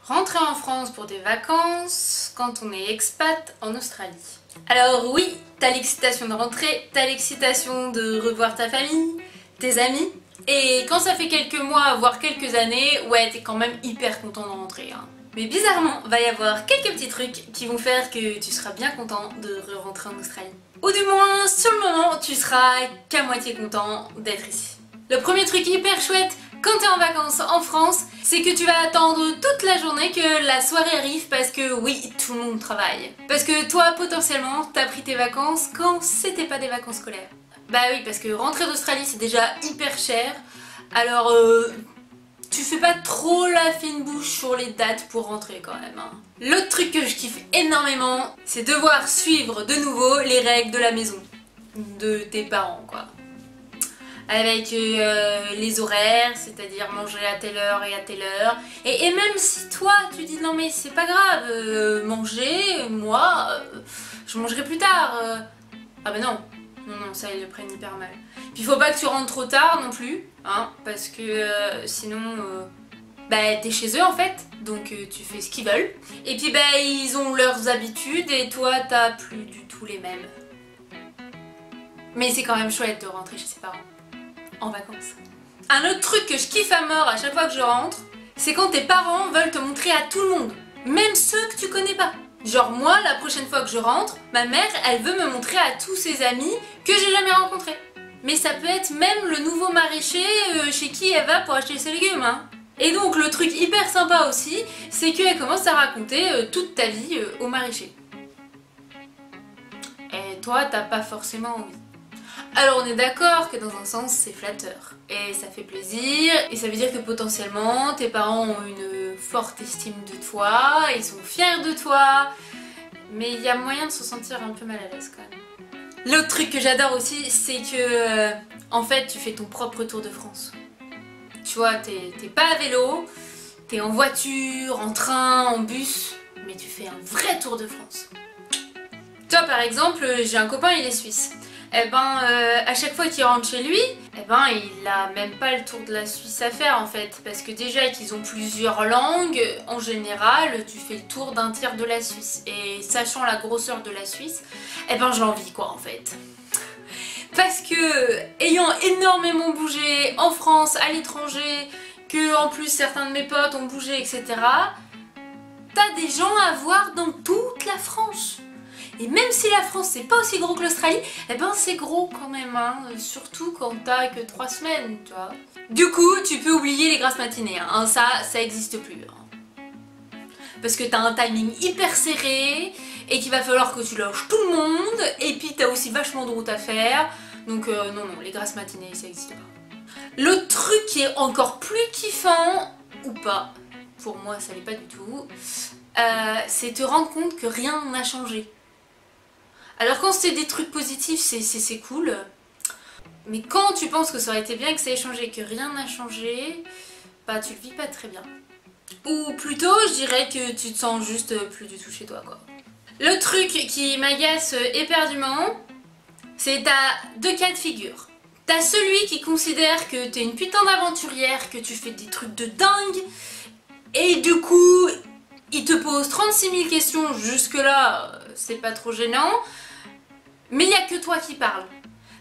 Rentrer en France pour des vacances quand on est expat en Australie. Alors oui, t'as l'excitation de rentrer, t'as l'excitation de revoir ta famille, tes amis, et quand ça fait quelques mois, voire quelques années, ouais, t'es quand même hyper content de rentrer. Hein. Mais bizarrement, va y avoir quelques petits trucs qui vont faire que tu seras bien content de rentrer en Australie. Ou du moins, sur le moment, tu seras qu'à moitié content d'être ici. Le premier truc hyper chouette quand t'es en vacances en France, c'est que tu vas attendre toute la journée que la soirée arrive parce que oui, tout le monde travaille. Parce que toi, potentiellement, t'as pris tes vacances quand c'était pas des vacances scolaires. Bah oui, parce que rentrer d'Australie c'est déjà hyper cher, alors tu fais pas trop la fine bouche sur les dates pour rentrer quand même. Hein. L'autre truc que je kiffe énormément, c'est devoir suivre de nouveau les règles de la maison, de tes parents quoi. Avec les horaires, c'est-à-dire manger à telle heure et à telle heure. Et même si toi tu dis non mais c'est pas grave, manger, moi, je mangerai plus tard. Ah bah non, non, ça ils le prennent hyper mal. Puis faut pas que tu rentres trop tard non plus, hein, parce que sinon bah t'es chez eux en fait, donc tu fais ce qu'ils veulent. Et puis bah ils ont leurs habitudes et toi t'as plus du tout les mêmes. Mais c'est quand même chouette de rentrer chez ses parents. En vacances. Un autre truc que je kiffe à mort à chaque fois que je rentre, c'est quand tes parents veulent te montrer à tout le monde, même ceux que tu connais pas. Genre moi, la prochaine fois que je rentre, ma mère, elle veut me montrer à tous ses amis que j'ai jamais rencontrés. Mais ça peut être même le nouveau maraîcher chez qui elle va pour acheter ses légumes. Hein. Et donc le truc hyper sympa aussi, c'est qu'elle commence à raconter toute ta vie au maraîcher. Et toi, t'as pas forcément envie. Alors on est d'accord que dans un sens c'est flatteur et ça fait plaisir et ça veut dire que potentiellement tes parents ont une forte estime de toi, ils sont fiers de toi, mais il y a moyen de se sentir un peu mal à l'aise quand même. L'autre truc que j'adore aussi c'est que en fait tu fais ton propre tour de France. Tu vois, t'es pas à vélo, t'es en voiture, en train, en bus, mais tu fais un vrai tour de France. Toi par exemple, j'ai un copain, il est suisse. Eh ben, à chaque fois qu'il rentre chez lui, eh ben, il a même pas le tour de la Suisse à faire en fait. Parce que déjà qu'ils ont plusieurs langues, en général, tu fais le tour d'un tiers de la Suisse. Et sachant la grosseur de la Suisse, eh ben, j'ai envie quoi en fait. Parce que, ayant énormément bougé en France, à l'étranger, que en plus certains de mes potes ont bougé, etc., t'as des gens à voir dans toute la France. Et même si la France c'est pas aussi gros que l'Australie, eh ben c'est gros quand même, hein, surtout quand t'as que 3 semaines, tu vois. Du coup, tu peux oublier les grasses matinées, hein, ça existe plus. Hein. Parce que t'as un timing hyper serré, et qu'il va falloir que tu loges tout le monde, et puis t'as aussi vachement de route à faire, donc non, les grasses matinées ça existe pas. L'autre truc qui est encore plus kiffant, ou pas, pour moi ça l'est pas du tout, c'est te rendre compte que rien n'a changé. Alors quand c'est des trucs positifs, c'est cool. Mais quand tu penses que ça aurait été bien que ça ait changé, que rien n'a changé, bah tu le vis pas très bien. Ou plutôt, je dirais que tu te sens juste plus du tout chez toi, quoi. Le truc qui m'agace éperdument, c'est t'as deux cas de figure. T'as celui qui considère que t'es une putain d'aventurière, que tu fais des trucs de dingue, et du coup, il te pose 36 000 questions, jusque là, c'est pas trop gênant. Mais il n'y a que toi qui parles.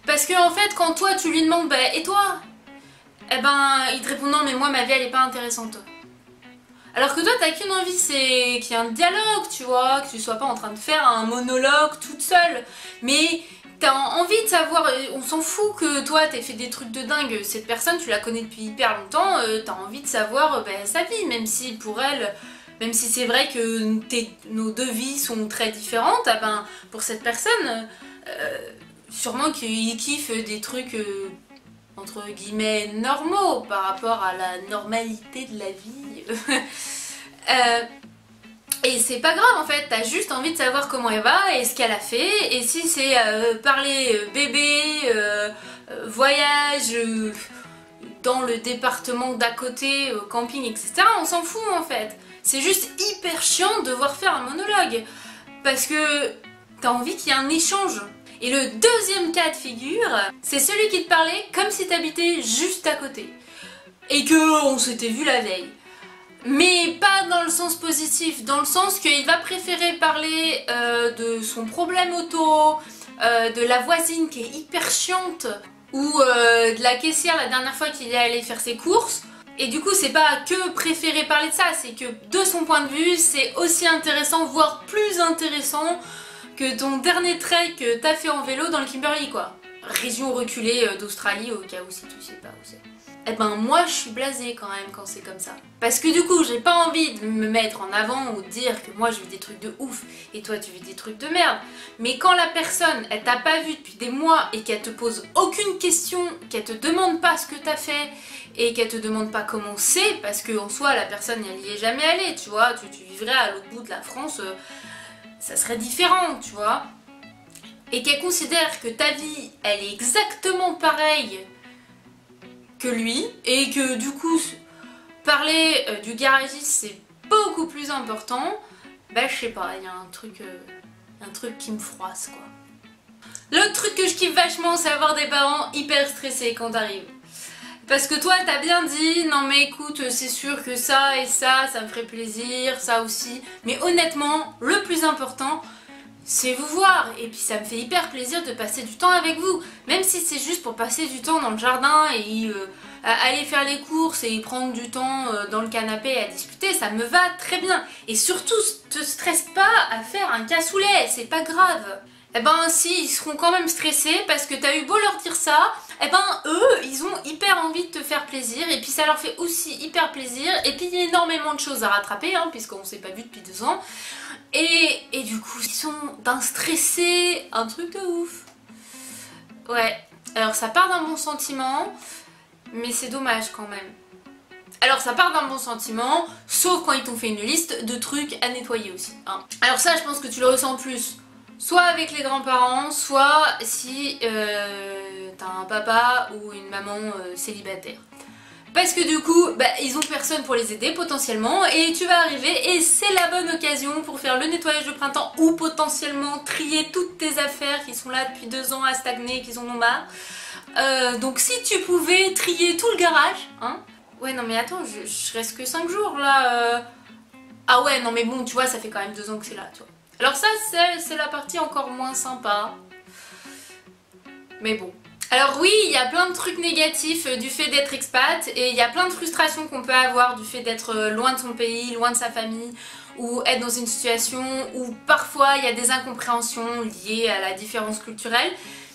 Parce que en fait, quand toi tu lui demandes bah, et toi? Eh ben, il te répond non, mais moi ma vie elle est pas intéressante. Alors que toi t'as qu'une envie, c'est qu'il y ait un dialogue, tu vois, que tu sois pas en train de faire un monologue toute seule. Mais t'as envie de savoir, on s'en fout que toi t'aies fait des trucs de dingue. Cette personne, tu la connais depuis hyper longtemps, t'as envie de savoir sa vie, même si pour elle. Même si c'est vrai que nos deux vies sont très différentes, ah ben, pour cette personne, sûrement qu'il kiffe des trucs entre guillemets normaux par rapport à la normalité de la vie. Et c'est pas grave en fait, t'as juste envie de savoir comment elle va et ce qu'elle a fait. Et si c'est parler bébé, voyage dans le département d'à côté, camping, etc., on s'en fout en fait. C'est juste hyper chiant de devoir faire un monologue. Parce que t'as envie qu'il y ait un échange. Et le deuxième cas de figure, c'est celui qui te parlait comme si t'habitais juste à côté. Et que on s'était vu la veille. Mais pas dans le sens négatif dans le sens qu'il va préférer parler de son problème auto, de la voisine qui est hyper chiante ou de la caissière la dernière fois qu'il est allé faire ses courses. Et du coup c'est pas que préférer parler de ça, c'est que de son point de vue c'est aussi intéressant, voire plus intéressant que ton dernier trek que t'as fait en vélo dans le Kimberley quoi. Région reculée d'Australie au cas où si tu sais pas où c'est. Eh ben moi je suis blasée quand même quand c'est comme ça. Parce que du coup j'ai pas envie de me mettre en avant ou de dire que moi je vis des trucs de ouf et toi tu vis des trucs de merde. Mais quand la personne elle t'a pas vu depuis des mois et qu'elle te pose aucune question, qu'elle te demande pas ce que t'as fait et qu'elle te demande pas comment c'est, parce qu'en soi la personne elle y est jamais allée, tu vois, tu vivrais à l'autre bout de la France, ça serait différent, tu vois. Et qu'elle considère que ta vie elle est exactement pareille que lui et que du coup parler du garagiste c'est beaucoup plus important, bah je sais pas, il y a un truc qui me froisse quoi. L'autre truc que je kiffe vachement c'est avoir des parents hyper stressés quand t'arrives. Parce que toi t'as bien dit, non mais écoute c'est sûr que ça et ça me ferait plaisir, ça aussi, mais honnêtement le plus important c'est vous voir, et puis ça me fait hyper plaisir de passer du temps avec vous, même si c'est juste pour passer du temps dans le jardin et aller faire les courses et prendre du temps dans le canapé à discuter, ça me va très bien. Et surtout, te stresse pas à faire un cassoulet, c'est pas grave. Eh ben si, ils seront quand même stressés parce que t'as eu beau leur dire ça, eh ben eux, ils ont hyper envie de te faire plaisir et puis ça leur fait aussi hyper plaisir et puis il y a énormément de choses à rattraper hein, puisqu'on s'est pas vu depuis 2 ans. Et du coup, ils sont d'un stressé, un truc de ouf. Ouais, alors ça part d'un bon sentiment, mais c'est dommage quand même. Alors ça part d'un bon sentiment, sauf quand ils t'ont fait une liste de trucs à nettoyer aussi. Hein. Alors ça, je pense que tu le ressens plus, soit avec les grands-parents, soit si t'as un papa ou une maman célibataire. Parce que du coup, bah, ils ont personne pour les aider potentiellement et tu vas arriver et c'est la bonne occasion pour faire le nettoyage de printemps ou potentiellement trier toutes tes affaires qui sont là depuis 2 ans à stagner, qu'ils en ont marre. Donc si tu pouvais trier tout le garage, hein. Ouais non mais attends, je reste que 5 jours là. Ah ouais non mais bon tu vois ça fait quand même 2 ans que c'est là tu vois. Alors ça c'est la partie encore moins sympa. Mais bon. Alors oui, il y a plein de trucs négatifs du fait d'être expat et il y a plein de frustrations qu'on peut avoir du fait d'être loin de son pays, loin de sa famille ou être dans une situation où parfois il y a des incompréhensions liées à la différence culturelle,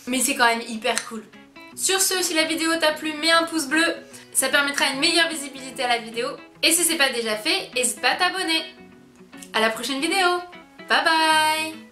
mais c'est quand même hyper cool. Sur ce, si la vidéo t'a plu, mets un pouce bleu, ça permettra une meilleure visibilité à la vidéo et si c'est pas déjà fait, n'hésite pas à t'abonner. À la prochaine vidéo, bye bye.